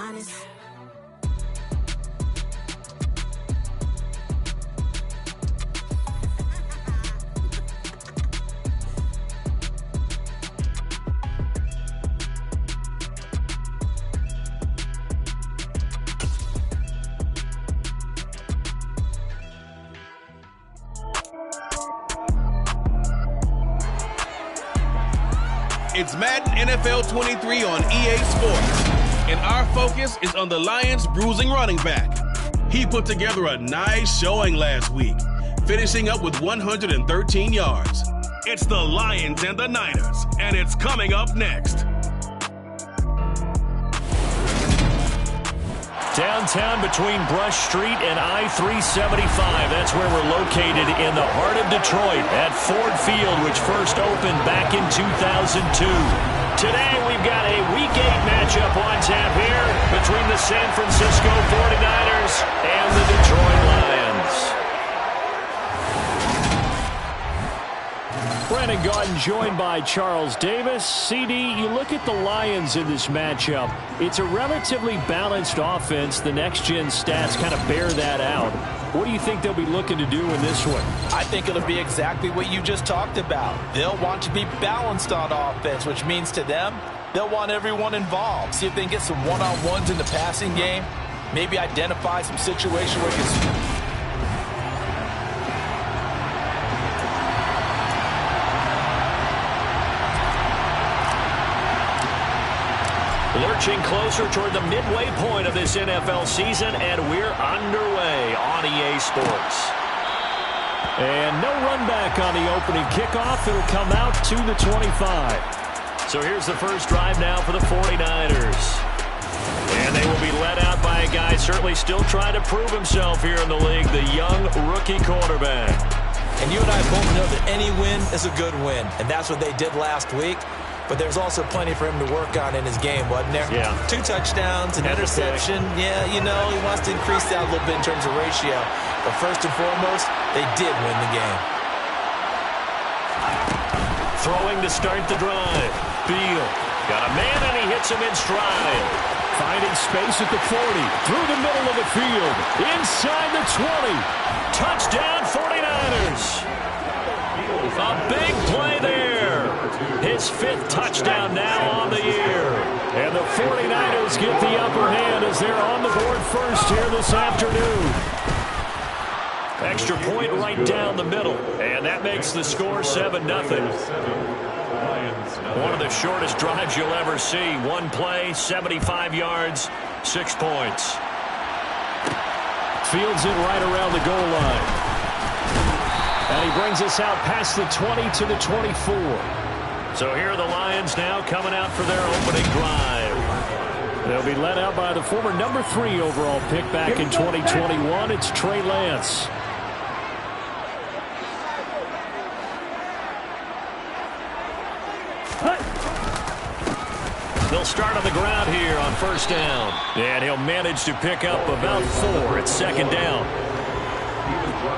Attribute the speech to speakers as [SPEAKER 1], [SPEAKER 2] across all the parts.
[SPEAKER 1] honest.
[SPEAKER 2] It's Madden NFL 23 on EA Sports, and our focus is on the Lions' bruising running back. He put together a nice showing last week, finishing up with 113 yards. It's the Lions and the Niners, and it's coming up next.
[SPEAKER 3] Downtown between Brush Street and I-375. That's where we're located in the heart of Detroit at Ford Field, which first opened back in 2002. Today we've got a Week 8 matchup on tap here between the San Francisco 49ers and the Detroit Lions. Brandon Gaudin joined by Charles Davis. CD, you look at the Lions in this matchup. It's a relatively balanced offense. The next-gen stats kind of bear that out. What do you think they'll be looking to do in this one?
[SPEAKER 4] I think it'll be exactly what you just talked about. They'll want to be balanced on offense, which means to them, they'll want everyone involved. See if they can get some one-on-ones in the passing game. Maybe identify some situation where it's...
[SPEAKER 3] Lurching closer toward the midway point of this NFL season, and we're underway on EA Sports. And no run back on the opening kickoff. It'll come out to the 25. So here's the first drive now for the 49ers. And they will be led out by a guy certainly still trying to prove himself here in the league, the young rookie quarterback.
[SPEAKER 4] And you and I both know that any win is a good win, and that's what they did last week. But there's also plenty for him to work on in his game, wasn't there?
[SPEAKER 3] Yeah.
[SPEAKER 4] 2 touchdowns, an interception. Yeah, you know, he wants to increase that a little bit in terms of ratio. But first and foremost, they did win the game.
[SPEAKER 3] Throwing to start the drive. Beal got a man, and he hits him in stride. Finding space at the 40. Through the middle of the field. Inside the 20. Touchdown 49ers. A big play there. His 5th touchdown now on the year. And the 49ers get the upper hand as they're on the board first here this afternoon. Extra point right down the middle. And that makes the score 7-0. One of the shortest drives you'll ever see. One play, 75 yards, 6 points. Fields it right around the goal line. And he brings us out past the 20 to the 24. So here are the Lions now coming out for their opening drive. They'll be led out by the former number 3 overall pick back in 2021. It's Trey Lance. They'll start on the ground here on first down. And he'll manage to pick up about 4 at second down.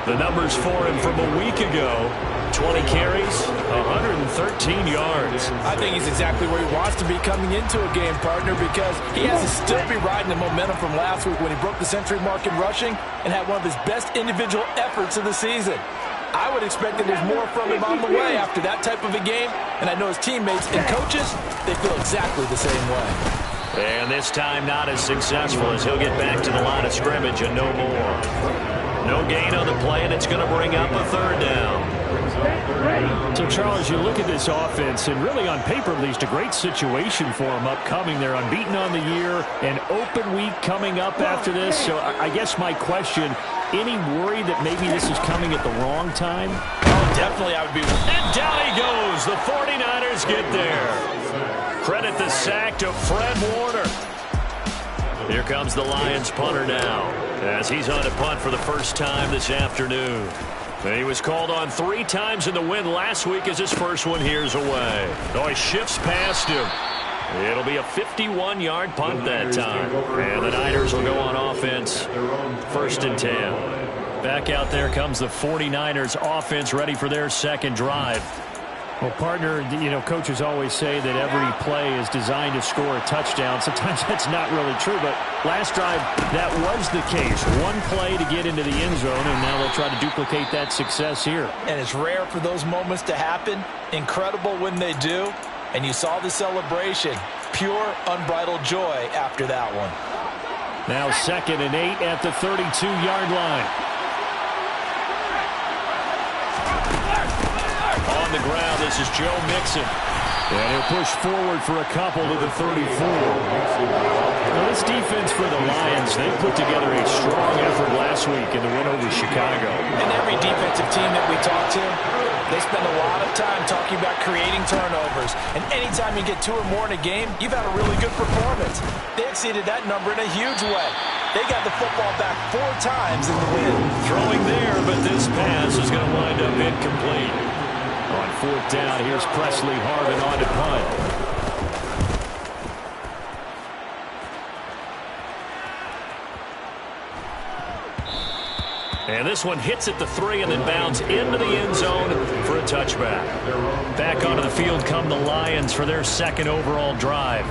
[SPEAKER 3] The numbers for him from a week ago, 20 carries, 113 yards.
[SPEAKER 4] I think he's exactly where he wants to be coming into a game, partner, because he has to still be riding the momentum from last week when he broke the century mark in rushing and had one of his best individual efforts of the season. I would expect that there's more from him on the way after that type of a game, and I know his teammates and coaches, they feel exactly the same way.
[SPEAKER 3] And this time not as successful as he'll get back to the line of scrimmage and no more. No gain on the play, and it's going to bring up a third down. So, Charles, you look at this offense, and really on paper at least, a great situation for them upcoming. They're unbeaten on the year, an open week coming up after this. So I guess my question, any worry that maybe this is coming at the wrong time?
[SPEAKER 4] Oh, definitely I would be.
[SPEAKER 3] And down he goes. The 49ers get there. Credit the sack to Fred Warner. Here comes the Lions punter now, as he's on to punt for the first time this afternoon. And he was called on 3 times in the win last week as his first one here's away. Oh, he shifts past him. It'll be a 51-yard punt that time. And the Niners will go on offense, 1st and 10. Back out there comes the 49ers offense ready for their second drive. Well, partner, coaches always say that every play is designed to score a touchdown. Sometimes that's not really true, but last drive, that was the case. One play to get into the end zone, and now they'll try to duplicate that success here. And
[SPEAKER 4] it's rare for those moments to happen. Incredible when they do. And you saw the celebration. Pure, unbridled joy after that one.
[SPEAKER 3] Now 2nd and 8 at the 32-yard line. On the ground, this is Joe Mixon. And he'll push forward for a couple to the 34. Now this defense for the Lions, they put together a strong effort last week in the win over Chicago.
[SPEAKER 4] And every defensive team that we talk to, they spend a lot of time talking about creating turnovers. And anytime you get 2 or more in a game, you've had a really good performance. They exceeded that number in a huge way. They got the football back 4 times in the win.
[SPEAKER 3] Throwing there, but this pass is going to wind up incomplete. On 4th down, here's Presley Harvin on to punt. And this one hits at the 3 and then bounds into the end zone for a touchback. Back onto the field come the Lions for their 2nd overall drive.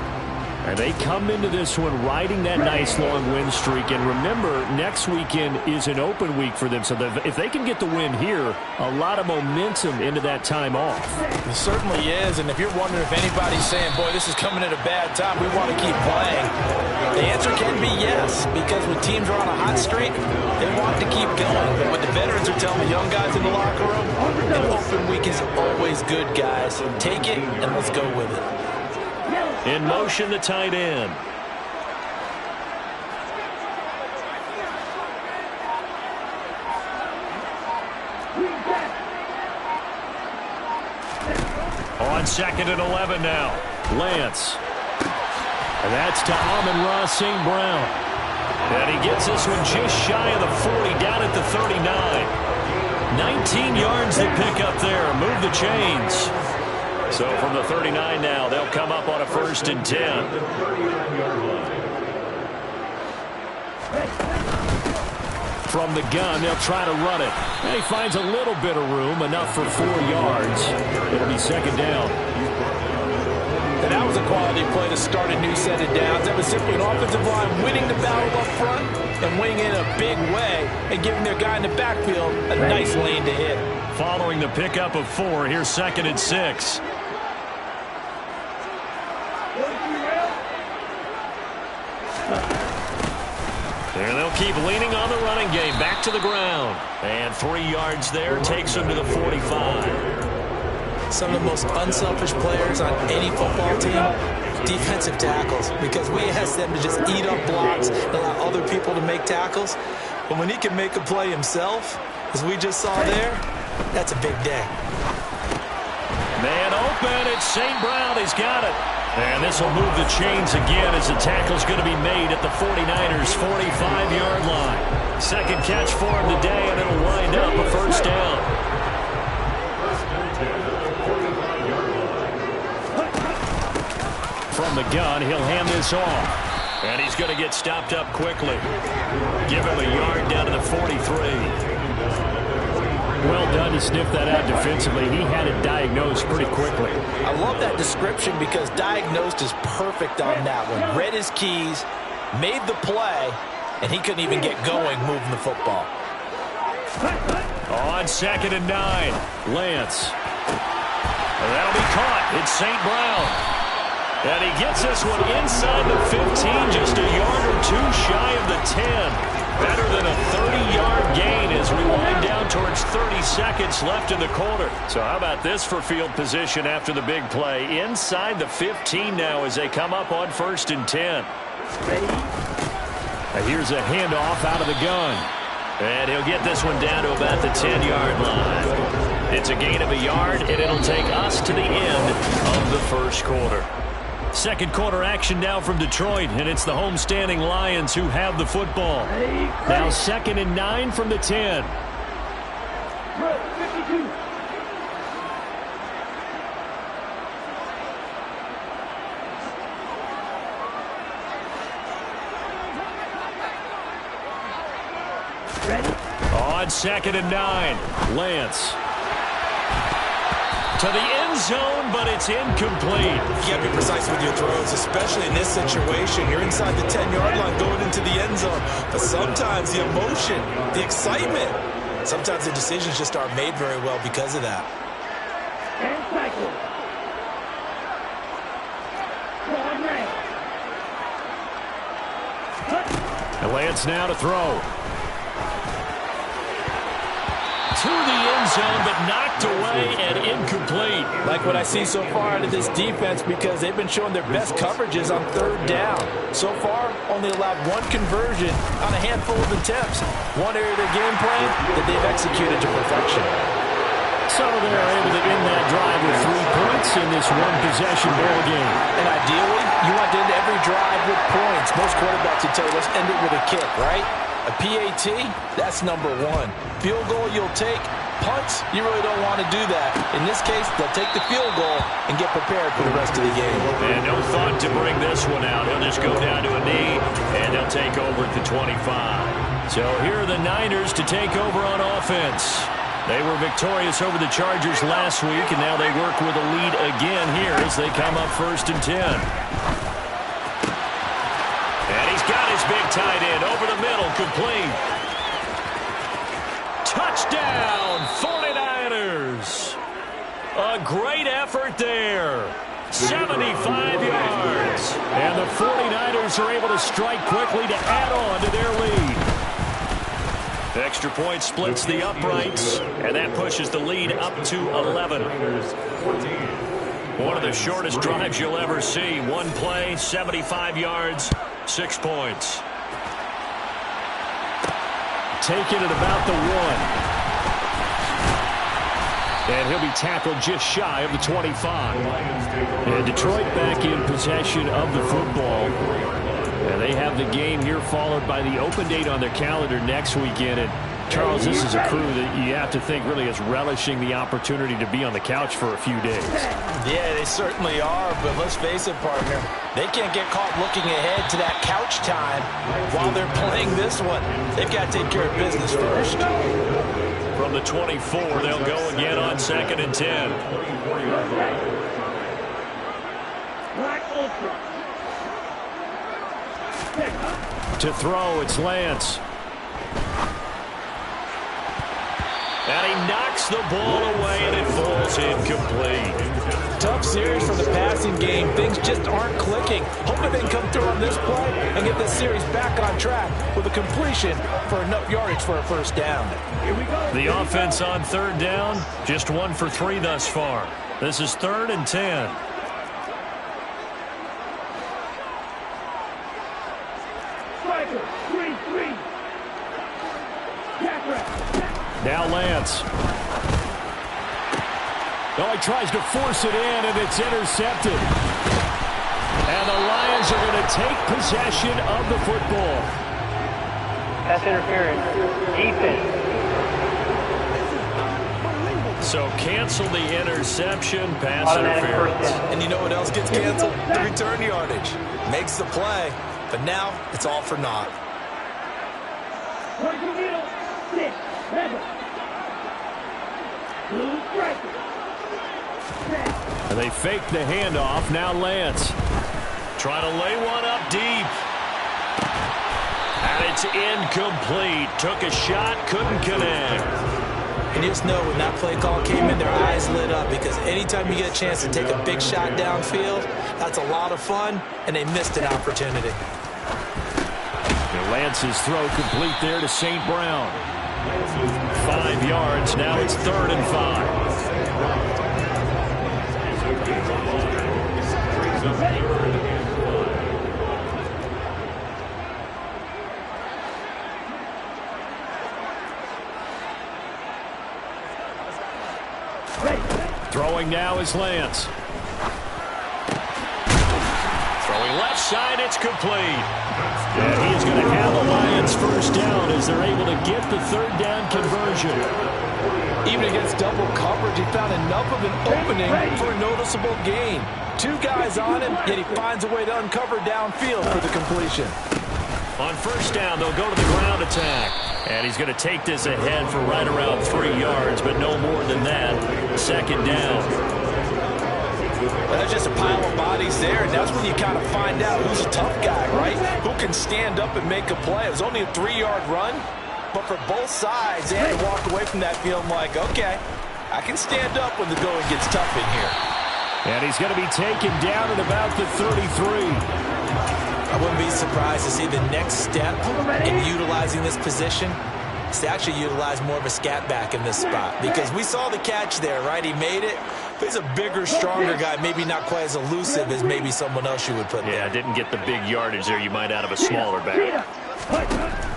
[SPEAKER 3] And they come into this one riding that nice long win streak. And remember, next weekend is an open week for them. So if they can get the win here, a lot of momentum into that time off.
[SPEAKER 4] It certainly is. And if you're wondering if anybody's saying, boy, this is coming at a bad time, we want to keep playing, the answer can be yes. Because when teams are on a hot streak, they want to keep going. But what the veterans are telling the young guys in the locker room, an open week is always good, guys. Take it and let's go with it.
[SPEAKER 3] In motion, the tight end. On 2nd and 11 now. Lance. And that's to Amon-Ra St. Brown. And he gets this one just shy of the 40, down at the 39. 19 yards to pick up there. Move the chains. So from the 39 now, they'll come up on a 1st and 10. From the gun, they'll try to run it. And he finds a little bit of room, enough for 4 yards. It'll be 2nd down.
[SPEAKER 4] And that was a quality play to start a new set of downs. That was simply an offensive line winning the battle up front and winning in a big way and giving their guy in the backfield a nice lane to hit.
[SPEAKER 3] Following the pickup of 4, here's 2nd and 6. And they'll keep leaning on the running game. Back to the ground. And 3 yards there takes them to the 45.
[SPEAKER 4] Some of the most unselfish players on any football team, defensive tackles, because we ask them to just eat up blocks and allow other people to make tackles. But when he can make a play himself, as we just saw there, that's a big day.
[SPEAKER 3] Man open, it's St. Brown. He's got it. And this will move the chains again as the tackle's going to be made at the 49ers' 45-yard line. 2nd catch for him today, and it'll wind up a 1st down. From the gun, he'll hand this off. And he's going to get stopped up quickly. Give him a yard down to the 43. Well done to sniff that out defensively. He had it diagnosed pretty quickly.
[SPEAKER 4] I love that description because diagnosed is perfect on that one. Read his keys, made the play, and he couldn't even get going moving the football.
[SPEAKER 3] On 2nd and 9, Lance. And that'll be caught. It's St. Brown. And he gets this one inside the 15, just a yard or 2 shy of the 10. Better than a 30-yard gain as we wind down towards 30 seconds left in the quarter. So how about this for field position after the big play? Inside the 15 now as they come up on 1st and 10. And here's a handoff out of the gun. And he'll get this one down to about the 10-yard line. It's a gain of a yard, and it'll take us to the end of the 1st quarter. 2nd quarter action now from Detroit, and it's the homestanding Lions who have the football. Now 2nd and 9 from the 10. On 2nd and 9, Lance. To the end zone, but it's incomplete.
[SPEAKER 4] You got to be precise with your throws, especially in this situation. You're inside the 10-yard line going into the end zone. But sometimes the emotion, the excitement, sometimes the decisions just aren't made very well because of that.
[SPEAKER 3] And Lance now to throw. To the end zone, but knocked away and incomplete.
[SPEAKER 4] Like what I see so far out of this defense, because they've been showing their best coverages on third down. So far, only allowed one conversion on a handful of attempts. One area of their game plan that they've executed to perfection.
[SPEAKER 3] So they're able to end that drive with 3 points in this one-possession ball game.
[SPEAKER 4] And ideally, you want to end every drive with points. Most quarterbacks would tell you, let's end it with a kick, right? A PAT, that's number 1. Field goal you'll take. Punts, you really don't want to do that. In this case, they'll take the field goal and get prepared for the rest of the game.
[SPEAKER 3] And no thought to bring this one out. He'll just go down to a knee, and they'll take over at the 25. So here are the Niners to take over on offense. They were victorious over the Chargers last week, and now they work with a lead again here as they come up 1st and 10. And he's got his big tight end over the middle, complete. Touchdown, 49ers. A great effort there. 75 yards. And the 49ers are able to strike quickly to add on to their lead. The extra point splits the uprights, and that pushes the lead up to 11. One of the shortest drives you'll ever see. One play, 75 yards, 6 points. Taken at about the 1. And he'll be tackled just shy of the 25. And Detroit back in possession of the football. And they have the game here followed by the open date on their calendar next weekend. And Charles, this is a crew that you have to think really is relishing the opportunity to be on the couch for a few days.
[SPEAKER 4] Yeah, they certainly are, but let's face it, partner. They can't get caught looking ahead to that couch time while they're playing this one. They've got to take care of business first.
[SPEAKER 3] From the 24, they'll go again on 2nd and 10. To throw, it's Lance. And he knocks the ball away, and it falls incomplete.
[SPEAKER 4] Tough series for the passing game. Things just aren't clicking. Hoping they can come through on this play and get this series back on track with a completion for enough yardage for a first down.
[SPEAKER 3] The offense on 3rd down, just 1 for 3 thus far. This is 3rd and 10. Now Lance. Oh, he tries to force it in, and it's intercepted. And the Lions are going to take possession of the football.
[SPEAKER 1] Pass interference. Defense.
[SPEAKER 3] So cancel the interception, pass interference.
[SPEAKER 4] And you know what else gets canceled? The return yardage. Makes the play, but now it's all for naught.
[SPEAKER 3] And they fake the handoff. Now Lance. Trying to lay one up deep. And it's incomplete. Took a shot, couldn't connect.
[SPEAKER 4] And you just know when that play call came in, their eyes lit up, because anytime you get a chance to take a big shot downfield, that's a lot of fun, and they missed an opportunity.
[SPEAKER 3] And Lance's throw complete there to St. Brown. 5 yards. Now it's 3rd and 5. Throwing now is Lance. Throwing left side, it's complete. And he's going to have the Lions first down as they're able to get the 3rd down conversion.
[SPEAKER 4] Even against double coverage, he found enough of an opening for a noticeable gain. 2 guys on him, yet he finds a way to uncover downfield for the completion.
[SPEAKER 3] On 1st down, they'll go to the ground attack. And he's going to take this ahead for right around 3 yards, but no more than that. 2nd down.
[SPEAKER 4] There's just a pile of bodies there, and that's when you kind of find out who's a tough guy, right? Who can stand up and make a play. It was only a 3-yard run, but for both sides, they had to walk away from that feeling like, okay, I can stand up when the going gets tough in here.
[SPEAKER 3] And he's going to be taken down at about the 33.
[SPEAKER 4] I wouldn't be surprised to see the next step in utilizing this position is to actually utilize more of a scat back in this spot, because we saw the catch there, right? He made it. But he's a bigger, stronger guy, maybe not quite as elusive as maybe someone else you would put there.
[SPEAKER 3] Yeah, didn't get the big yardage there you might out of a smaller back.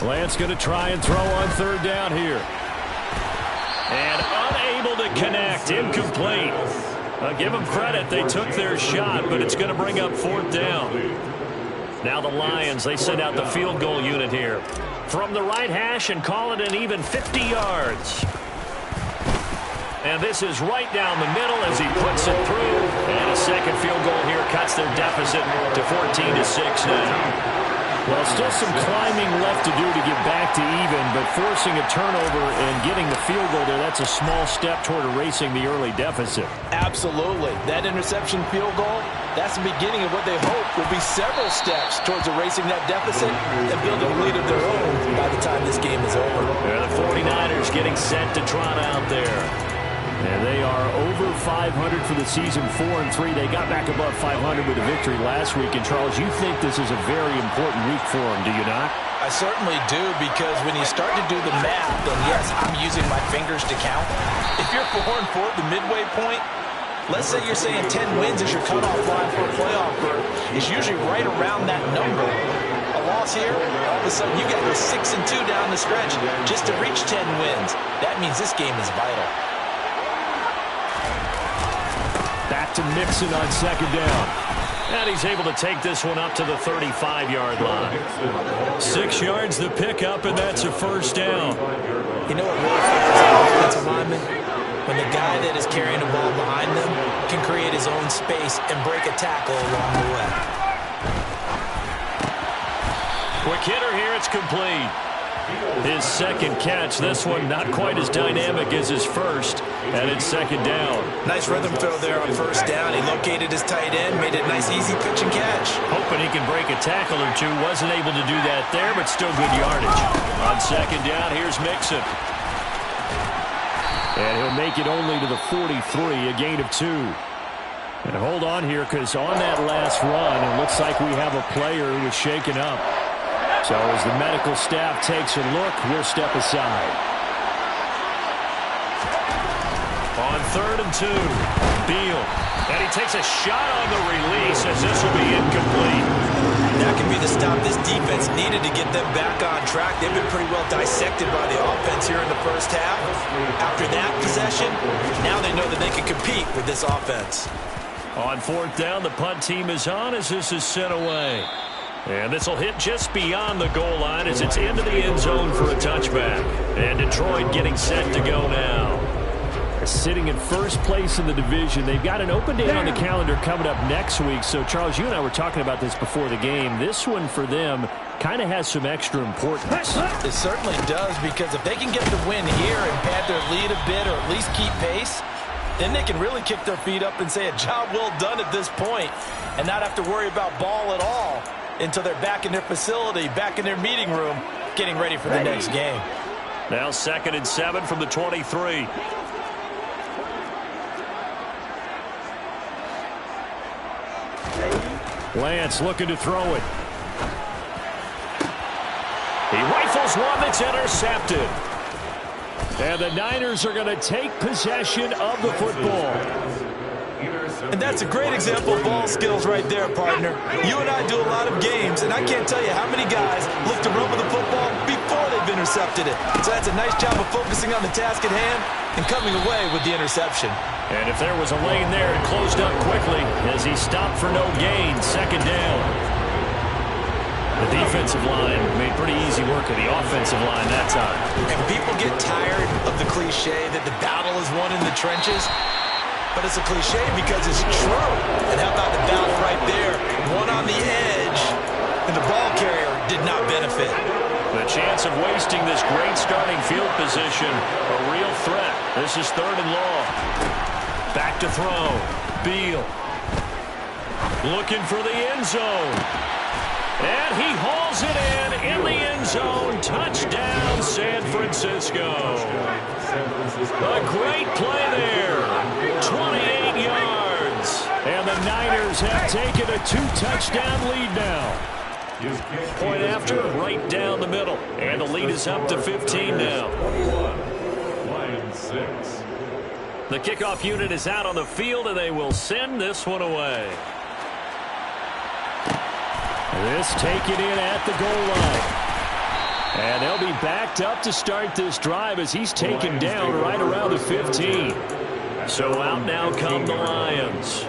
[SPEAKER 3] Lance going to try and throw on third down here. And unable to connect, incomplete. I'll give them credit, they took their shot, but it's going to bring up fourth down. Now the Lions, they send out the field goal unit here. From the right hash and call it an even 50 yards. And this is right down the middle as he puts it through. And a second field goal here cuts their deficit to 14-6 now. Well, still some climbing left to do to get back to even, but forcing a turnover and getting the field goal there, that's a small step toward erasing the early deficit.
[SPEAKER 4] Absolutely. That interception field goal, that's the beginning of what they hope will be several steps towards erasing that deficit and building a lead of their own by the time this game is over.
[SPEAKER 3] Yeah, the 49ers getting set to trot out there. And they are over 500 for the season, 4-3. They got back above 500 with a victory last week. And, Charles, you think this is a very important week for them, do you not?
[SPEAKER 4] I certainly do, because when you start to do the math, then, yes, I'm using my fingers to count. If you're 4-4 at the midway point, let's say you're saying 10 wins is your cutoff line for a playoff berth. It's usually right around that number. A loss here, all of a sudden you got to go 6-2 down the stretch just to reach 10 wins. That means this game is vital.
[SPEAKER 3] Back to Mixon on second down. And he's able to take this one up to the 35-yard line. 6 yards the pickup, and that's a first down.
[SPEAKER 4] You know what really factors out offensive linemen? When the guy that is carrying the ball behind them can create his own space and break a tackle along the way.
[SPEAKER 3] Quick hitter here, it's complete. His second catch, this one not quite as dynamic as his first, and it's second down.
[SPEAKER 4] Nice rhythm throw there on first down. He located his tight end, made it a nice easy pitch and catch.
[SPEAKER 3] Hoping he can break a tackle or two. Wasn't able to do that there, but still good yardage. On second down, here's Mixon. And he'll make it only to the 43, a gain of 2. And hold on here, because on that last run, it looks like we have a player who was shaken up. So as the medical staff takes a look, we'll step aside. On 3rd and 2, Beal. And he takes a shot on the release as this will be incomplete.
[SPEAKER 4] That can be the stop this defense needed to get them back on track. They've been pretty well dissected by the offense here in the first half. After that possession, now they know that they can compete with this offense.
[SPEAKER 3] On 4th down, the punt team is on as this is sent away. And this will hit just beyond the goal line as it's into the end zone for a touchback. And Detroit getting set to go now. They're sitting in first place in the division. They've got an open day on the calendar coming up next week. So, Charles, you and I were talking about this before the game. This one for them kind of has some extra importance.
[SPEAKER 4] It certainly does, because if they can get the win here and pad their lead a bit or at least keep pace, then they can really kick their feet up and say a job well done at this point and not have to worry about ball at all until they're back in their facility, back in their meeting room, getting ready for the next game.
[SPEAKER 3] Now 2nd and 7 from the 23. Lance looking to throw it. He rifles one that's intercepted. And the Niners are going to take possession of the football.
[SPEAKER 4] And that's a great example of ball skills right there, partner. You and I do a lot of games, and I can't tell you how many guys look to run with the football before they've intercepted it. So that's a nice job of focusing on the task at hand and coming away with the interception.
[SPEAKER 3] And if there was a lane there, it closed up quickly as he stopped for no gain. 2nd down. The defensive line made pretty easy work of the offensive line that time.
[SPEAKER 4] And people get tired of the cliche that the battle is won in the trenches. But it's a cliche because it's true. And how about the battle right there? One on the edge, and the ball carrier did not benefit.
[SPEAKER 3] The chance of wasting this great starting field position, a real threat. This is 3rd and long. Back to throw. Beal. Looking for the end zone. And he hauls it in the end zone. Touchdown, San Francisco. A great play there. 28 yards. And the Niners have taken a 2-touchdown lead now. Point after, right down the middle. And the lead is up to 15 now. The kickoff unit is out on the field, and they will send this one away. This taken in at the goal line. And they'll be backed up to start this drive as he's taken down right around the 15. So out now come the Lions.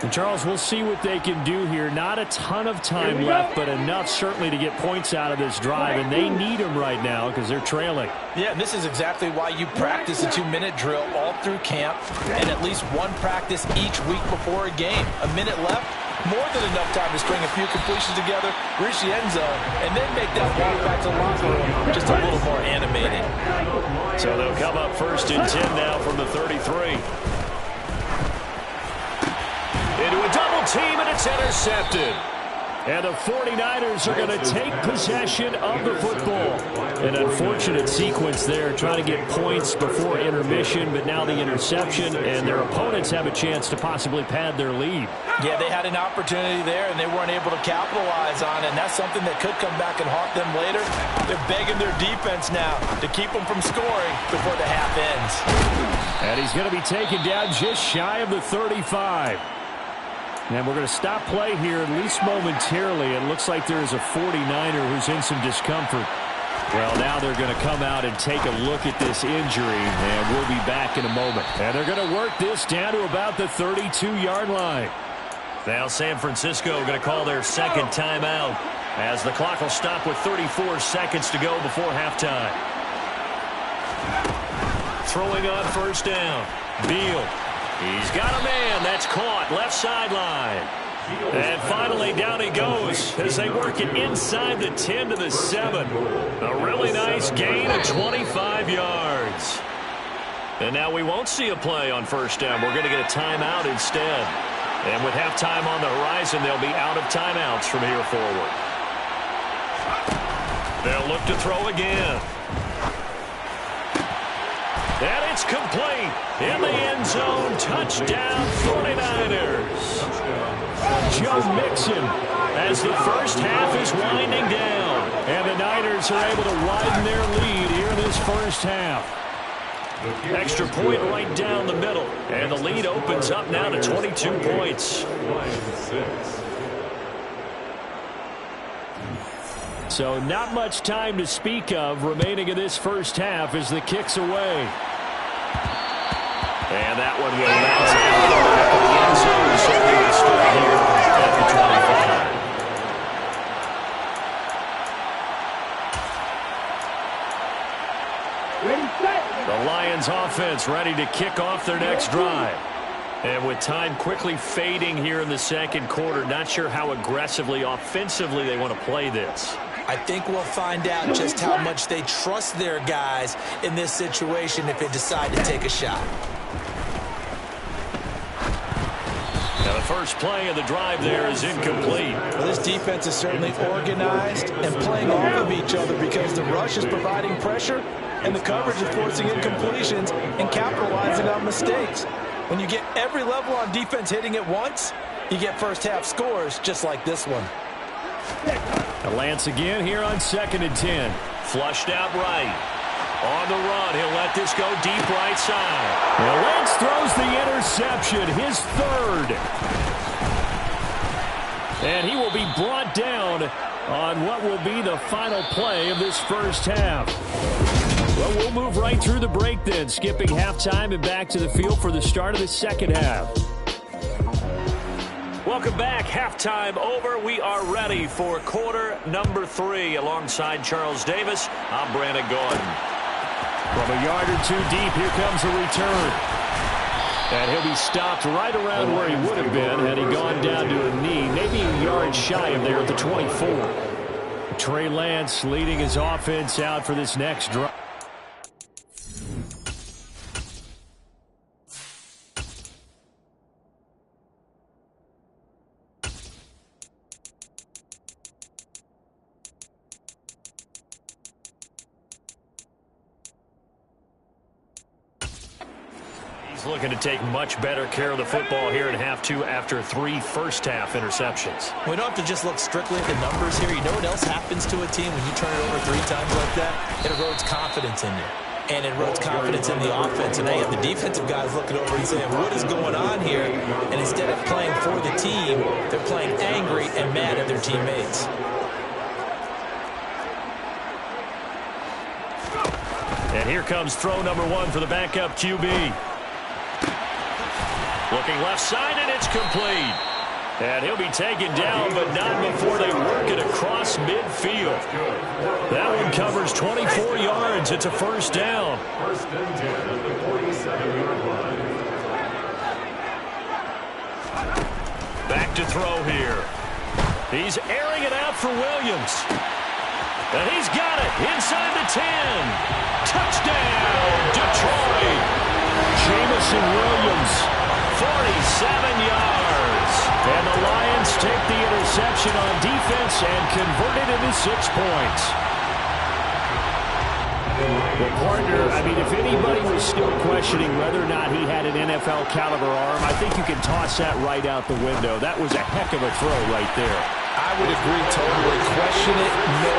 [SPEAKER 5] And Charles, we'll see what they can do here. Not a ton of time left, but enough certainly to get points out of this drive, and they need them right now because they're trailing.
[SPEAKER 4] Yeah, and this is exactly why you practice a 2-minute drill all through camp and at least one practice each week before a game. A minute left, more than enough time to string a few completions together, reach the end zone, and then make that walk back to the locker room just a little more animated.
[SPEAKER 3] So they'll come up 1st and 10 now from the 33. Into a double team, and it's intercepted.
[SPEAKER 5] And the 49ers are going to take possession of the football. An unfortunate sequence there, trying to get points before intermission, but now the interception, and their opponents have a chance to possibly pad their lead.
[SPEAKER 4] Yeah, they had an opportunity there, and they weren't able to capitalize on it, and that's something that could come back and haunt them later. They're begging their defense now to keep them from scoring before the half ends.
[SPEAKER 5] And he's going to be taken down just shy of the 35. And we're going to stop play here, at least momentarily. It looks like there is a 49er who's in some discomfort. Well, now they're going to come out and take a look at this injury, and we'll be back in a moment. And they're going to work this down to about the 32-yard line.
[SPEAKER 3] Now San Francisco going to call their second timeout as the clock will stop with 34 seconds to go before halftime. Throwing on 1st down. Beal. He's got a man. That's caught. Left sideline. And finally down he goes as they work it inside the 10 to the 7. A really nice gain of 25 yards. And now we won't see a play on 1st down. We're going to get a timeout instead. And with halftime on the horizon, they'll be out of timeouts from here forward. They'll look to throw again. And it's complete. In the end zone, touchdown 49ers.
[SPEAKER 5] Joe Mixon as the first half is winding down. And the Niners are able to widen their lead here in this first half.
[SPEAKER 3] Extra point right down the middle. And the lead opens up now to 22 points.
[SPEAKER 5] So not much time to speak of remaining in this first half as the kick's away.
[SPEAKER 3] And that one will bounce out of the end zone. So we will start here at the 25. The Lions offense ready to kick off their next drive. And with time quickly fading here in the second quarter, not sure how aggressively, offensively they want to play this.
[SPEAKER 4] I think we'll find out just how much they trust their guys in this situation if they decide to take a shot.
[SPEAKER 3] Now the first play of the drive there is incomplete.
[SPEAKER 4] Well, this defense is certainly organized and playing off of each other because the rush is providing pressure and the coverage is forcing incompletions and capitalizing on mistakes. When you get every level on defense hitting at once, you get first half scores just like this one.
[SPEAKER 5] A Lance again here on 2nd and 10.
[SPEAKER 3] Flushed out right. On the run, he'll let this go deep right side.
[SPEAKER 5] Well, Lance throws the interception, his 3rd. And he will be brought down on what will be the final play of this first half. Well, we'll move right through the break then, skipping halftime and back to the field for the start of the second half.
[SPEAKER 3] Welcome back. Halftime over. We are ready for quarter number 3. Alongside Charles Davis, I'm Brandon Gordon.
[SPEAKER 5] From a yard or 2 deep, here comes the return. And he'll be stopped right around where he would have been had he gone down to a knee, maybe a yard shy of there at the 24. Trey Lance leading his offense out for this next drive.
[SPEAKER 3] He's looking to take much better care of the football here in half two after 3 first-half interceptions.
[SPEAKER 4] We don't have to just look strictly at the numbers here. You know what else happens to a team when you turn it over 3 times like that? It erodes confidence in you. And it erodes confidence in the offense. And now you have the defensive guys looking over and saying, what is going on here? And instead of playing for the team, they're playing angry and mad at their teammates.
[SPEAKER 3] And here comes throw number 1 for the backup QB. Looking left side, and it's complete. And he'll be taken down, but not before they work it across midfield. That one covers 24 yards. It's a first down.
[SPEAKER 6] First and 10 at the 47-yard line.
[SPEAKER 3] Back to throw here. He's airing it out for Williams. And he's got it inside the 10. Touchdown, Detroit. Jamison Williams, 47 yards. And the Lions take the interception on defense and convert it into 6 points.
[SPEAKER 5] Well, partner, I mean, if anybody was still questioning whether or not he had an NFL caliber arm, I think you can toss that right out the window. That was a heck of a throw right there.
[SPEAKER 4] I would agree totally. Question it no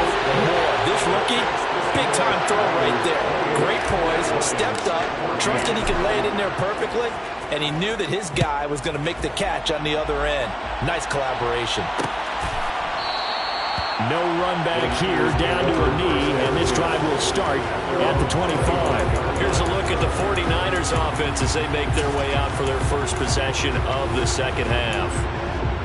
[SPEAKER 4] more. This rookie, big-time throw right there. Great poise, stepped up, trusted he could lay it in there perfectly, and he knew that his guy was going to make the catch on the other end. Nice collaboration.
[SPEAKER 5] No run back here, down to a knee, and this drive will start at the 25.
[SPEAKER 3] Here's a look at the 49ers offense as they make their way out for their first possession of the second half.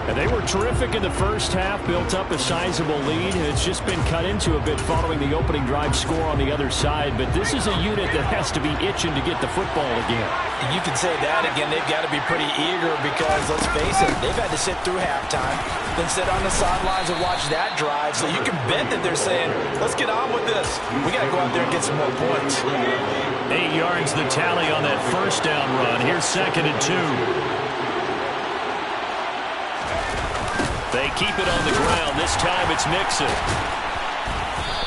[SPEAKER 5] And they were terrific in the first half, built up a sizable lead. It's just been cut into a bit following the opening drive score on the other side. But this is a unit that has to be itching to get the football again.
[SPEAKER 4] And you can say that again. They've got to be pretty eager because, let's face it, they've had to sit through halftime, then sit on the sidelines and watch that drive. So you can bet that they're saying, let's get on with this. We got to go out there and get some more points.
[SPEAKER 3] 8 yards the tally on that first down run. Here's 2nd and 2. They keep it on the ground. This time it's Mixon.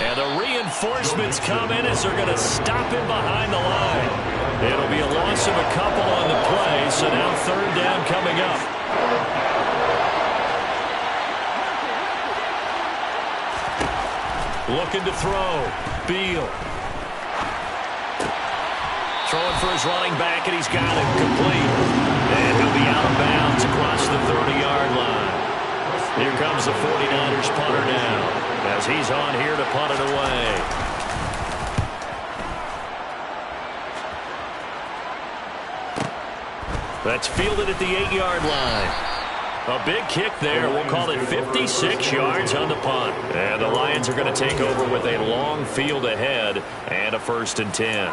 [SPEAKER 3] And the reinforcements come in as they're going to stop him behind the line. It'll be a loss of a couple on the play, so now 3rd down coming up. Looking to throw. Beal. Throwing for his running back, and he's got it complete. And he'll be out of bounds across the 30-yard line. Here comes the 49ers punter now as he's on here to punt it away. That's fielded at the 8-yard line. A big kick there. We'll call it 56 yards on the punt. And the Lions are going to take over with a long field ahead and a 1st and 10.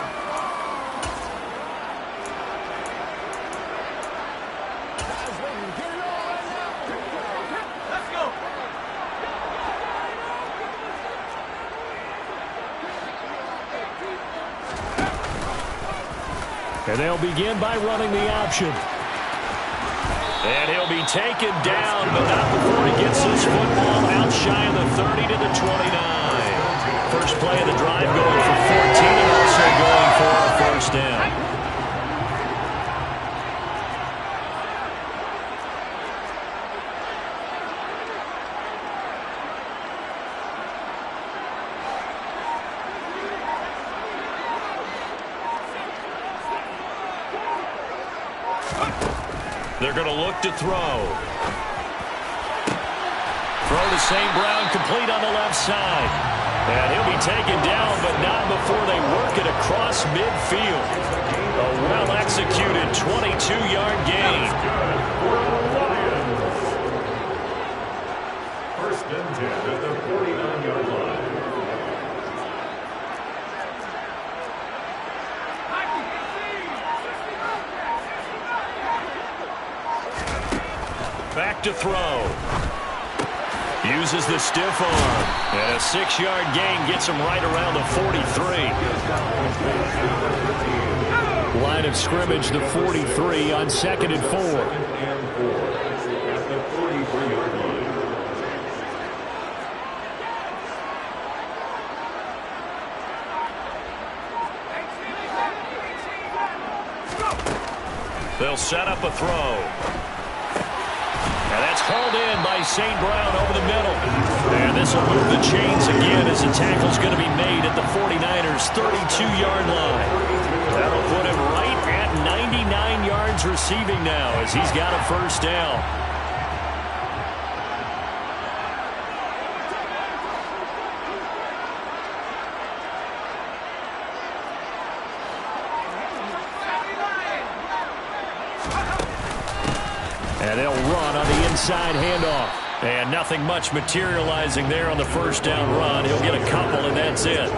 [SPEAKER 5] And they'll begin by running the option.
[SPEAKER 3] And he'll be taken down, but not before he gets his football out shy of the 30 to the 29. First play of the drive going for 14 and also going for a first down. They're going to look to throw. Throw to St. Brown, complete on the left side. And he'll be taken down, but not before they work it across midfield. A well-executed 22-yard gain.
[SPEAKER 6] First and 10 at the 49-yard line.
[SPEAKER 3] Back to throw. Uses the stiff arm. And a 6-yard gain gets him right around the 43.
[SPEAKER 5] Line of scrimmage, the 43 on 2nd and 4.
[SPEAKER 6] At the 43-yard line.
[SPEAKER 3] They'll set up a throw. And that's hauled in by St. Brown over the middle. And this will move the chains again as the tackle's going to be made at the 49ers' 32-yard line. That'll put him right at 99 yards receiving now as he's got a first down. And they'll run on the inside handoff. And nothing much materializing there on the first down run. He'll get a couple, and that's it.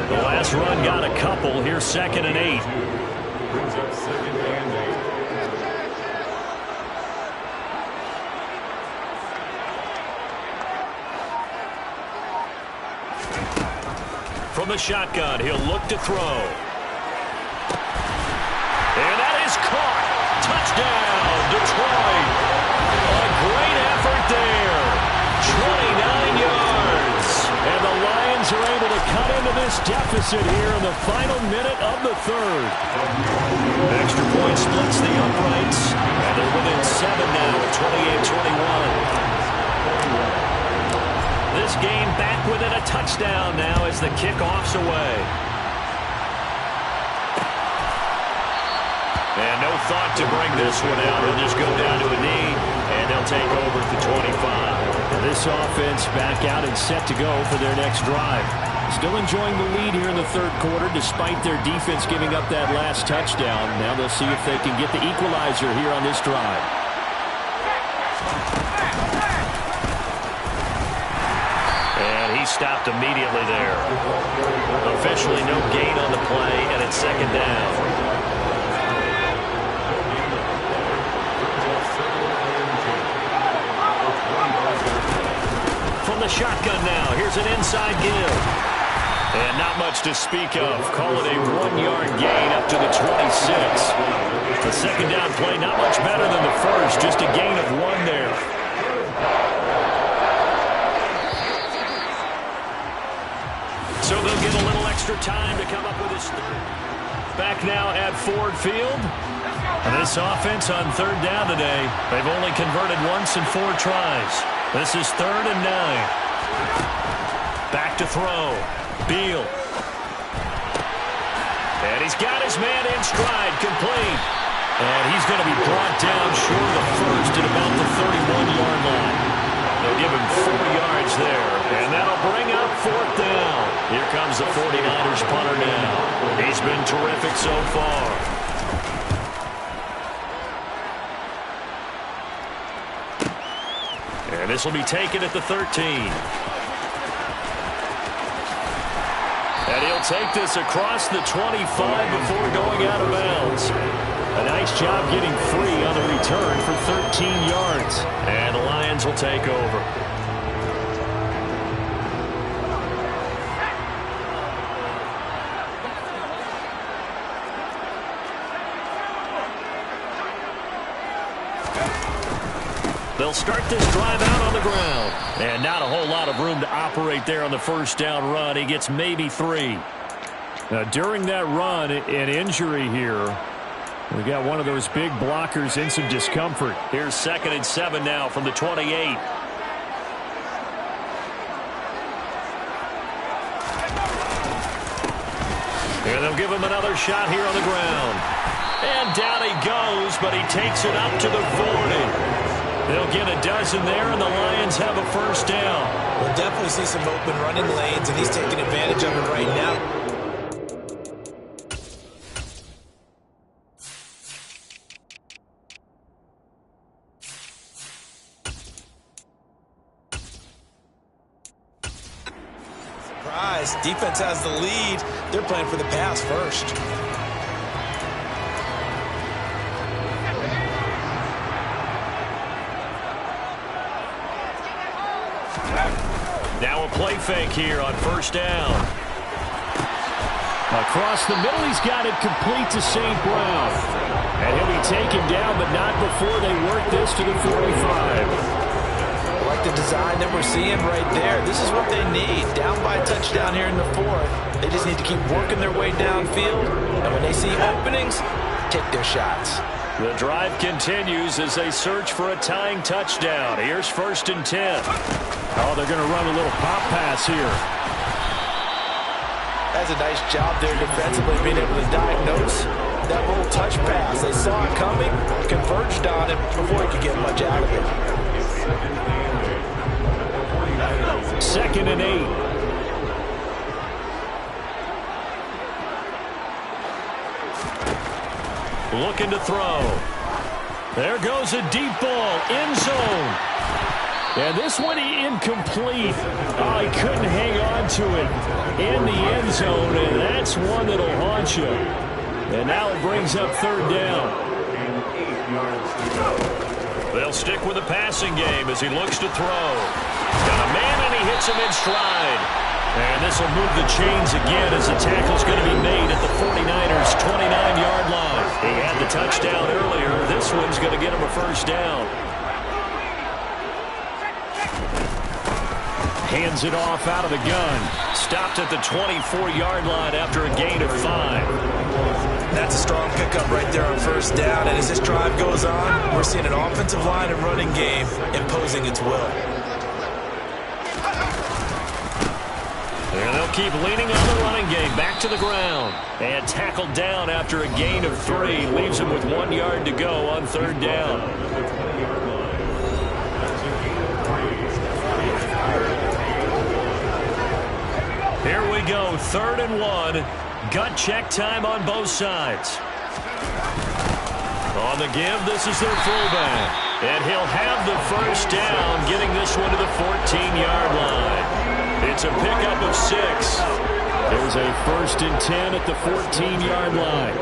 [SPEAKER 3] The last run got a couple. Here's 2nd and 8.
[SPEAKER 6] Brings up 2nd and 8.
[SPEAKER 3] From the shotgun, he'll look to throw. And that is caught. Touchdown, Detroit. A great effort there. 29 yards. And the Lions are able to cut into this deficit here in the final minute of the third. Extra point splits the uprights. And they're within 7 now at 28-21. This game back within a touchdown now as the kickoff's away. And no thought to bring this one out. He'll just go down to a knee, and they'll take over at the 25.
[SPEAKER 5] This offense back out and set to go for their next drive. Still enjoying the lead here in the third quarter despite their defense giving up that last touchdown. Now they'll see if they can get the equalizer here on this drive.
[SPEAKER 3] And he stopped immediately there. Officially no gain on the play, and it's 2nd down. From the shotgun now, here's an inside give. And not much to speak of. Call it a 1-yard gain up to the 26. The 2nd down play, not much better than the first, just a gain of 1 there. So they'll get a little extra time to come up with his third. Back now at Ford Field. And this offense on 3rd down today, they've only converted once in 4 tries. This is 3rd and 9. Back to throw. Beal. And he's got his man in stride, complete. And he's going to be brought down short of the first at about the 31-yard line. They'll give him 4 yards there, and that'll bring up 4th down. Here comes the 49ers punter now. He's been terrific so far. And this will be taken at the 13. And he'll take this across the 25 before going out of bounds. A nice job getting free on the return for 13 yards. And the Lions will take over. They'll start this drive out on the ground. And not a whole lot of room to operate there on the first down run. He gets maybe 3.
[SPEAKER 5] Now, during that run, an injury here. We got one of those big blockers in some discomfort.
[SPEAKER 3] Here's 2nd and 7 now from the 28. And they'll give him another shot here on the ground. And down he goes, but he takes it up to the 40. They'll get a dozen there, and the Lions have a first down.
[SPEAKER 4] We'll definitely see some open running lanes, and he's taking advantage of it right now. Surprise. Defense has the lead. They're playing for the pass first.
[SPEAKER 3] Now a play fake here on first down.
[SPEAKER 5] Across the middle, he's got it complete to St. Brown. And he'll be taken down, but not before they work this to the 45.
[SPEAKER 4] I like the design that we're seeing right there. This is what they need. Down by a touchdown here in the 4th. They just need to keep working their way downfield. And when they see openings, take their shots.
[SPEAKER 3] The drive continues as they search for a tying touchdown. Here's 1st and 10.
[SPEAKER 5] Oh, they're going to run a little pop pass here.
[SPEAKER 4] That's a nice job there defensively, being able to diagnose that little touch pass. They saw it coming, converged on it before he could get much out of it.
[SPEAKER 5] 2nd and 8.
[SPEAKER 3] Looking to throw. There goes a deep ball, end zone. And this one incomplete. Oh, he couldn't hang on to it in the end zone, and that's one that'll haunt you. And now it brings up 3rd down. They'll stick with the passing game as he looks to throw. Got a man, and he hits him in stride. And this will move the chains again as the tackle's going to be made at the 49ers' 29-yard line. He had the touchdown earlier. This one's going to get him a 1st down.
[SPEAKER 5] Hands it off out of the gun.
[SPEAKER 3] Stopped at the 24-yard line after a gain of 5.
[SPEAKER 4] That's a strong pickup right there on 1st down. And as this drive goes on, we're seeing an offensive line and running game imposing its will.
[SPEAKER 3] And they'll keep leaning on the running game. Back to the ground. And tackled down after a gain of 3. Leaves him with 1 yard to go on 3rd down. Here we go. 3rd and 1. Gut check time on both sides. On the give, this is their fullback. And he'll have the 1st down, getting this one to the 14-yard line. It's a pickup of 6.
[SPEAKER 5] There's a 1st and 10 at the 14-yard line.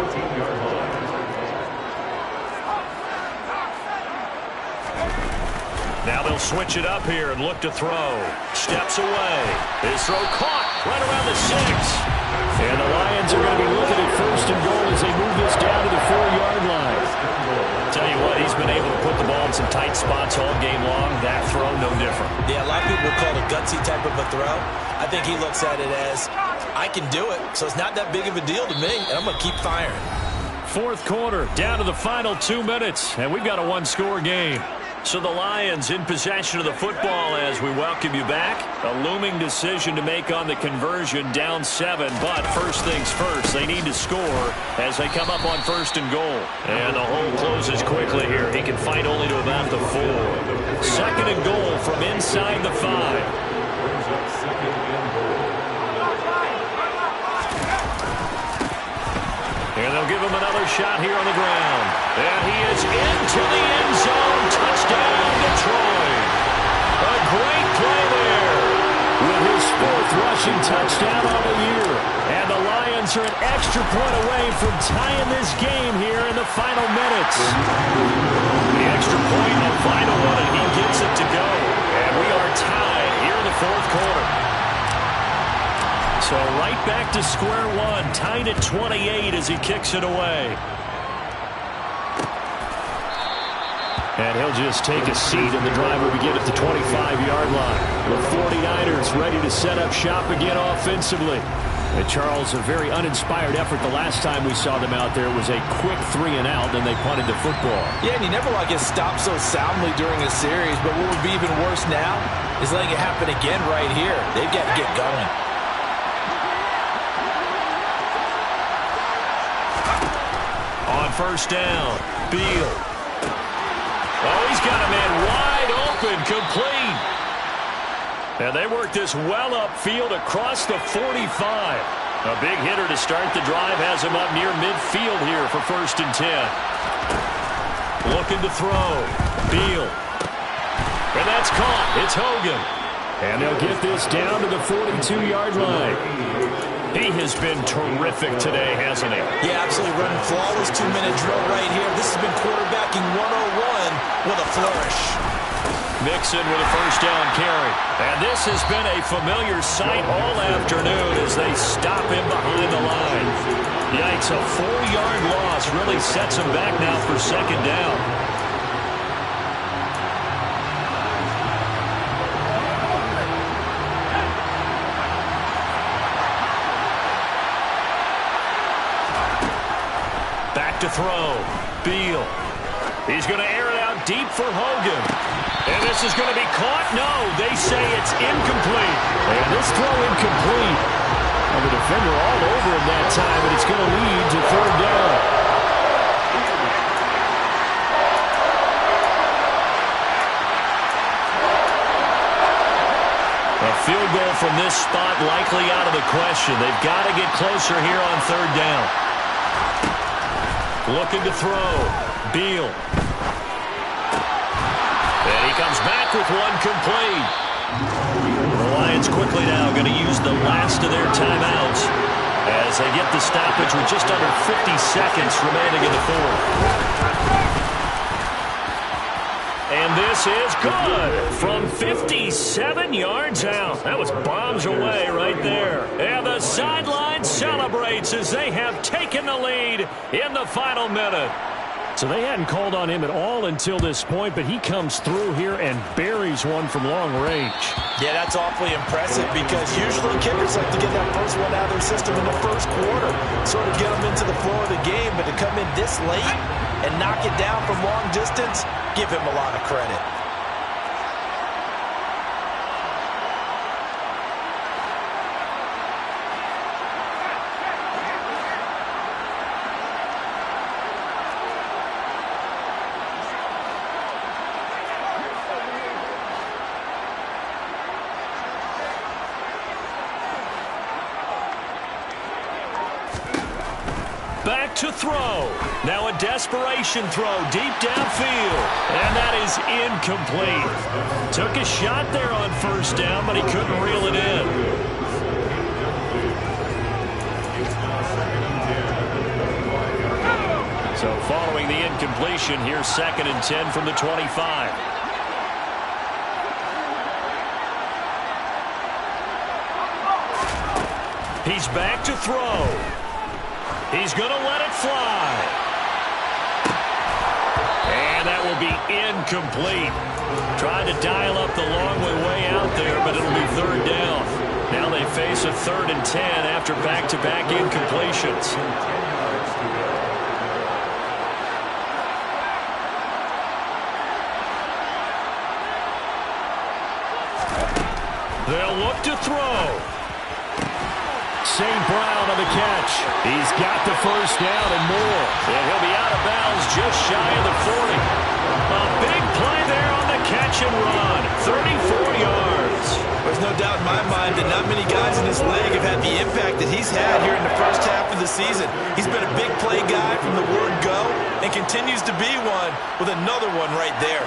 [SPEAKER 3] Now they'll switch it up here and look to throw. Steps away. His throw caught right around the 6.
[SPEAKER 5] And the Lions are going to be looking at 1st and goal as they move this down to the 4-yard line.
[SPEAKER 3] Tell you what, he's been able to put the ball in some tight spots all game long. That throw, no different.
[SPEAKER 4] Yeah, a lot of people would call it a gutsy type of a throw. I think he looks at it as, I can do it, so it's not that big of a deal to me, and I'm going to keep firing.
[SPEAKER 3] 4th quarter, down to the final 2 minutes, and we've got a 1-score game. So the Lions in possession of the football as we welcome you back. A looming decision to make on the conversion, down 7. But first things first, they need to score as they come up on 1st and goal. And the hole closes quickly here. He can fight only to about the 4. 2nd and goal from inside the 5. And they'll give him another shot here on the ground. And he is into the end zone. Touchdown, Detroit. A great play there. With his 4th rushing touchdown on the year. And the Lions are an extra point away from tying this game here in the final minutes. The extra point, a final one, and he gets it to go. And we are tied here in the 4th quarter. So right back to square one, tied at 28 as he kicks it away.
[SPEAKER 5] And he'll just take a seat, and the drive will begin at the 25-yard line. The 49ers ready to set up shop again offensively. And Charles, a very uninspired effort the last time we saw them out there. It was a quick 3-and-out, then they punted the football.
[SPEAKER 4] Yeah, and you never want to get stopped so soundly during a series, but what would be even worse now is letting it happen again right here. They've got to get going.
[SPEAKER 3] On 1st down, Beal. Oh, he's got a man wide open, complete. And they work this well upfield across the 45. A big hitter to start the drive has him up near midfield here for 1st and 10. Looking to throw. Beal. And that's caught. It's Hogan.
[SPEAKER 5] And they'll get this down to the 42-yard line.
[SPEAKER 3] He has been terrific today, hasn't he?
[SPEAKER 4] Yeah, absolutely running flawless 2-minute drill right here. This has been quarterbacking 101 with a flourish.
[SPEAKER 3] Mixon with a 1st down carry. And this has been a familiar sight all afternoon as they stop him behind the line. Yikes, a 4-yard loss really sets him back now for 2nd down. to throw. Beal. He's going to air it out deep for Hogan. And this is going to be caught. No, they say it's incomplete.
[SPEAKER 5] And this throw incomplete. And the defender all over him that time, and it's going to lead to third down.
[SPEAKER 3] A field goal from this spot likely out of the question. They've got to get closer here on third down. Looking to throw. Beal. And he comes back with one complete. The Lions quickly now going to use the last of their timeouts as they get the stoppage with just under 50 seconds remaining in the fourth. And this is good from 57 yards out. That was bombs away right there. And the sideline celebrates as they have taken the lead in the final minute.
[SPEAKER 5] So they hadn't called on him at all until this point, but he comes through here and buries one from long range.
[SPEAKER 4] Yeah, that's awfully impressive because usually kickers like to get that first one out of their system in the first quarter, sort of get them into the flow of the game, but to come in this late and knock it down from long distance, give him a lot of credit.
[SPEAKER 3] Back to throw. Now a desperation throw deep downfield. And that is incomplete. Took a shot there on first down, but he couldn't reel it in. So following the incompletion, here's 2nd and 10 from the 25. He's back to throw. He's going to let it fly. And that will be incomplete. Tried to dial up the long way out there, but it'll be third down. Now they face a 3rd and 10 after back-to-back incompletions. They'll look to throw.
[SPEAKER 5] St. Brown on the catch. He's got the first down and more.
[SPEAKER 3] And he'll be out of bounds just shy of the 40. A big play there on the catch and run. 34 yards.
[SPEAKER 4] There's no doubt in my mind that not many guys in this league have had the impact that he's had here in the first half of the season. He's been a big play guy from the word go and continues to be one with another one right there.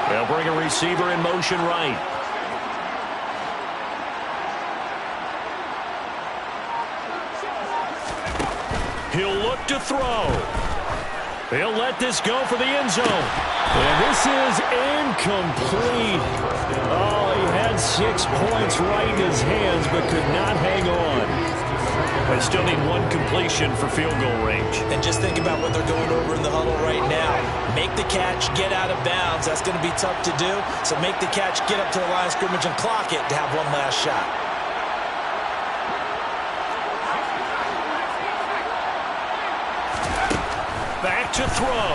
[SPEAKER 3] They'll bring a receiver in motion right. He'll look to throw. He'll let this go for the end zone.
[SPEAKER 5] And this is incomplete. Oh, he had 6 points right in his hands, but could not hang on.
[SPEAKER 3] They still need one completion for field goal range.
[SPEAKER 4] And just think about what they're going over in the huddle right now. Make the catch, get out of bounds. That's going to be tough to do. So make the catch, get up to the line of scrimmage, and clock it to have one last shot.
[SPEAKER 3] Back to throw.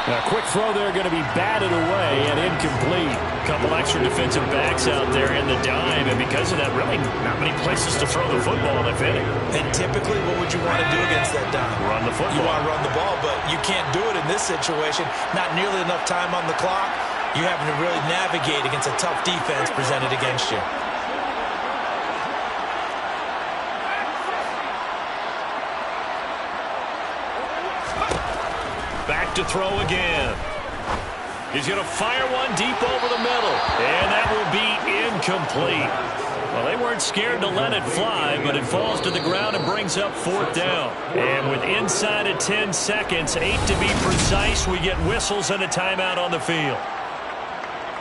[SPEAKER 5] A quick throw there going to be batted away and incomplete.
[SPEAKER 3] Couple extra defensive backs out there in the dime, and because of that, really not many places to throw the football, if any.
[SPEAKER 4] And typically, what would you want to do against that dime?
[SPEAKER 3] Run the football.
[SPEAKER 4] You want to run the ball, but you can't do it in this situation. Not nearly enough time on the clock. You're having to really navigate against a tough defense presented against you.
[SPEAKER 3] Back to throw again. He's going to fire one deep over the middle. And that will be incomplete. Well, they weren't scared to let it fly, but it falls to the ground and brings up 4th down. And with inside of 10 seconds, 8 to be precise, we get whistles and a timeout on the field.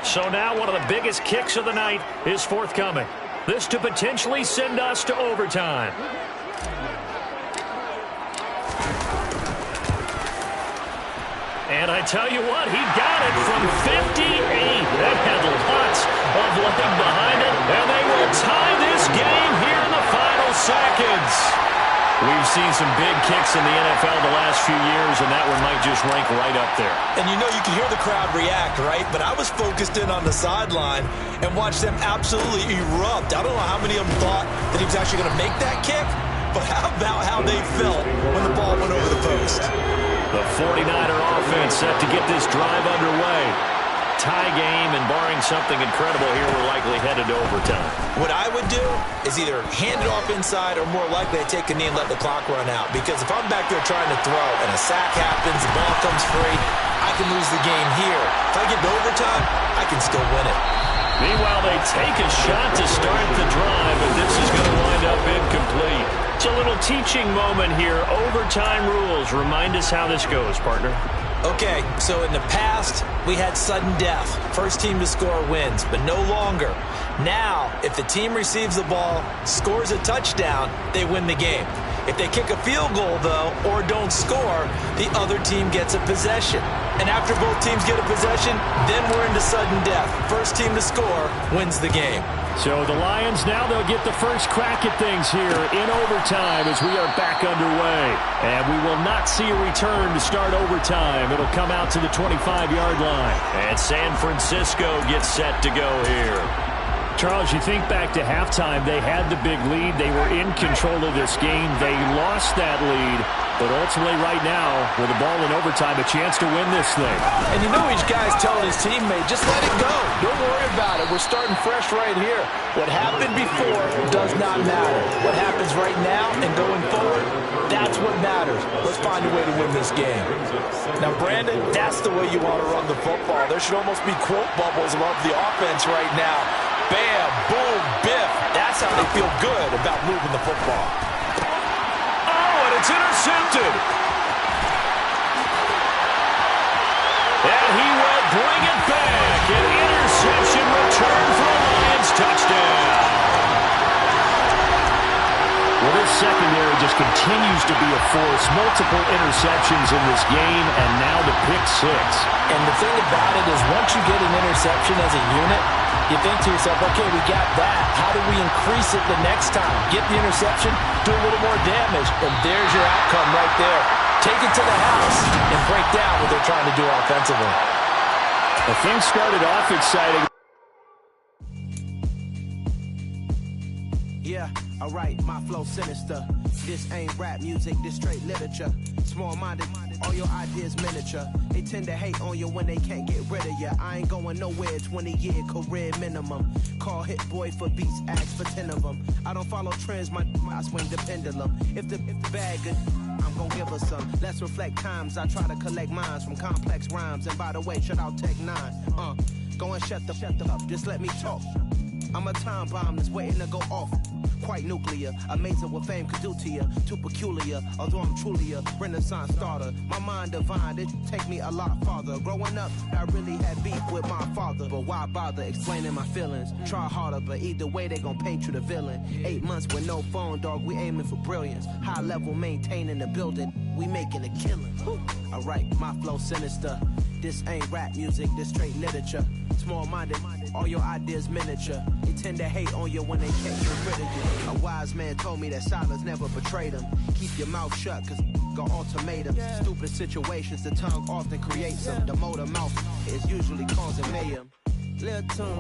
[SPEAKER 3] So now one of the biggest kicks of the night is forthcoming. This to potentially send us to overtime. And I tell you what, he got it from 58. That had lots of leg behind it. And they will tie this game here in the final seconds. We've seen some big kicks in the NFL the last few years, and that one might just rank right up there.
[SPEAKER 4] And you know you can hear the crowd react, right? But I was focused in on the sideline and watched them absolutely erupt. I don't know how many of them thought that he was actually going to make that kick, but how about how they felt when the ball went over the post?
[SPEAKER 3] The 49er offense set to get this drive underway. Tie game, and barring something incredible here, we're likely headed to overtime.
[SPEAKER 4] What I would do is either hand it off inside or more likely I take a knee and let the clock run out. Because if I'm back there trying to throw and a sack happens, the ball comes free, I can lose the game here. If I get to overtime, I can still win it.
[SPEAKER 3] Meanwhile, they take a shot to start the drive, but this is going to wind up incomplete. It's a little teaching moment here. Overtime rules. Remind us how this goes, partner.
[SPEAKER 4] Okay, so in the past, we had sudden death. First team to score wins, but no longer. Now, if the team receives the ball, scores a touchdown, they win the game. If they kick a field goal, though, or don't score, the other team gets a possession. And after both teams get a possession, then we're into sudden death. First team to score wins the game.
[SPEAKER 5] So the Lions, now they'll get the first crack at things here in overtime as we are back underway. And we will not see a return to start overtime. It'll come out to the 25-yard line.
[SPEAKER 3] And San Francisco gets set to go here.
[SPEAKER 5] Charles, you think back to halftime, they had the big lead. They were in control of this game. They lost that lead. But ultimately right now, with the ball in overtime, a chance to win this thing.
[SPEAKER 4] And you know each guy's telling his teammate, just let it go. Don't worry about it. We're starting fresh right here. What happened before does not matter. What happens right now and going forward, that's what matters. Let's find a way to win this game. Now, Brandon, that's the way you want to run the football. There should almost be quote bubbles above the offense right now. Bam, boom, biff. That's how they feel good about moving the football.
[SPEAKER 3] It's intercepted. And he will bring it back. An interception return for a Lions touchdown.
[SPEAKER 5] Well, this secondary just continues to be a force. Multiple interceptions in this game, and now the pick six.
[SPEAKER 4] And the thing about it is once you get an interception as a unit, you think to yourself, okay, we got that. How do we increase it the next time? Get the interception, do a little more damage, and there's your outcome right there. Take it to the house and break down what they're trying to do offensively.
[SPEAKER 5] The thing started off exciting.
[SPEAKER 7] Yeah, alright, my flow sinister. This ain't rap music, this straight literature. Small-minded, all your ideas miniature. They tend to hate on you when they can't get rid of you. I ain't going nowhere, 20-year career minimum. Call Hit Boy for beats, ask for 10 of them. I don't follow trends, I swing the pendulum. If the bag good, I'm gonna give her some. Let's reflect times, I try to collect minds from complex rhymes. And by the way, shut out Tech 9. Go and shut the up, just let me talk. I'm a time bomb that's waiting to go off. Quite nuclear, amazing what fame could do to you. Too peculiar, although I'm truly a renaissance starter. My mind divine, it take me a lot farther. Growing up, I really had beef with my father. But why bother explaining my feelings? Try harder, but either way they gon' paint you the villain. 8 months with no phone, dog, we aiming for brilliance. High level maintaining the building, we making a killing. Alright, my flow sinister. This ain't rap music, this straight literature. Small-minded, all your ideas miniature. They tend to hate on you when they can't get rid of you. A wise man told me that silence never betrayed them. Keep your mouth shut, cause got ultimatums. Stupid situations, the tongue often creates them. The motor mouth is usually causing mayhem. Little tongue.